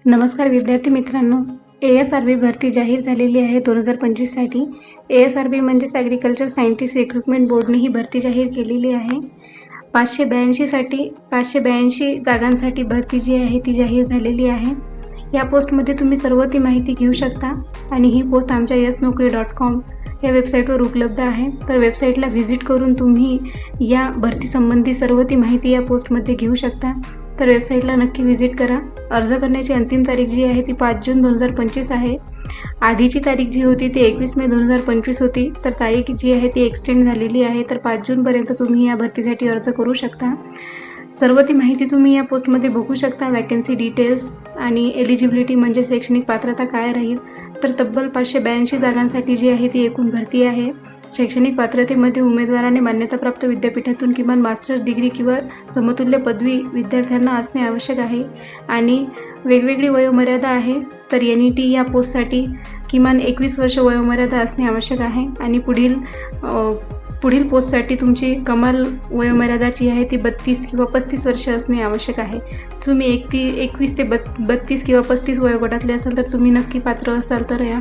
नमस्कार विद्यार्थी मित्रांनो, ASRB भरती जाहीर झालेली आहे 2025साठी। ASRB म्हणजेच ॲग्रिकल्चर सायंटिस्ट रिक्रुटमेंट बोर्डने ही भरती जाहीर केलेली आहे। 582 जागांसाठी भरती जी आहे ती जाहीर झालेली आहे। या पोस्टमध्ये तुम्ही सर्व ती माहिती घेऊ शकता आणि ही पोस्ट आमच्या yesnaukri.com या वेबसाईटवर उपलब्ध आहे। तर वेबसाईटला व्हिजिट करून तुम्ही या भरती संबंधी सर्व ती माहिती या पोस्टमध्ये घेऊ शकता। तर वेबसाईटला नक्की व्हिजिट करा। अर्ज करण्याची अंतिम तारीख जी आहे ती 5 जून 2025 आहे। आधीची तारीख जी होती ती 21 मे 2025 होती, तर तारीख जी आहे ती एक्सटेंड झालेली आहे। तर 5 जूनपर्यंत तुम्ही या भरतीसाठी अर्ज करू शकता। सर्व ती माहिती तुम्ही या पोस्टमध्ये बघू शकता। वॅकन्सी डिटेल्स आणि एलिजिबिलिटी म्हणजे शैक्षणिक पात्रता काय राहील। तर तब्बल 582 जागांसाठी जी आहे ती एकूण भरती आहे। शैक्षणिक पात्रतेमध्ये उमेदवाराने मान्यताप्राप्त विद्यापीठातून किमान मास्टर्स डिग्री किंवा समतुल्य पदवी विद्यार्थ्यांना असणे आवश्यक आहे आणि वेगवेगळी वयोमर्यादा आहे। तर NET या पोस्टसाठी किमान 21 वर्ष वयोमर्यादा असणे आवश्यक आहे आणि पुढील पोस्टसाठी तुमची कमाल वयोमर्यादा जी आहे ती 32 किंवा 35 वर्ष असणे आवश्यक आहे। तुम्ही 21 ते 32 किंवा 35 वयोगटातले असाल तर तुम्ही नक्की पात्र असाल तर या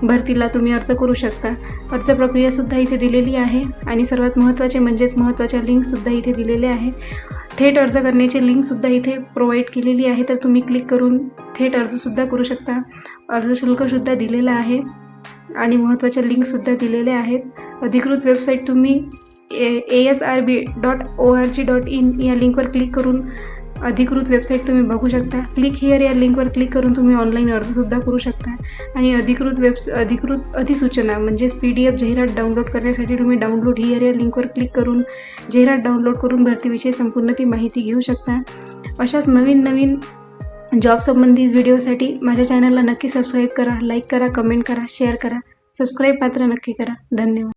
भरतीला तुम्ही अर्ज करू शकता। अर्ज प्रक्रियासुद्धा इथे दिलेली आहे आणि सर्वात महत्त्वाचे म्हणजेच महत्त्वाच्या लिंकसुद्धा इथे दिलेल्या आहेत। थेट अर्ज करण्याची लिंकसुद्धा इथे प्रोव्हाइड केलेली आहे, तर तुम्ही क्लिक करून थेट अर्जसुद्धा करू शकता। अर्ज शुल्कसुद्धा दिलेलं आहे आणि महत्त्वाच्या लिंकसुद्धा दिलेल्या आहेत। अधिकृत वेबसाईट तुम्ही asrb.org.in या लिंकवर क्लिक करून अधिकृत वेबसाईट तुम्ही बघू शकता। क्लिक हिअर या लिंकवर क्लिक करून तुम्ही ऑनलाईन अर्जसुद्धा करू शकता आणि अधिकृत अधिसूचना म्हणजेच PDF जाहिरात डाउनलोड करण्यासाठी तुम्ही डाउनलोड हिअर या लिंकवर क्लिक करून जाहिरात डाउनलोड करून भरतीविषयी संपूर्ण ती माहिती घेऊ शकता। अशाच नवीन जॉब संबंधित व्हिडिओसाठी माझ्या चॅनलला नक्की सबस्क्राईब करा, लाईक करा, कमेंट करा, शेअर करा। सबस्क्राईब मात्र नक्की करा। धन्यवाद।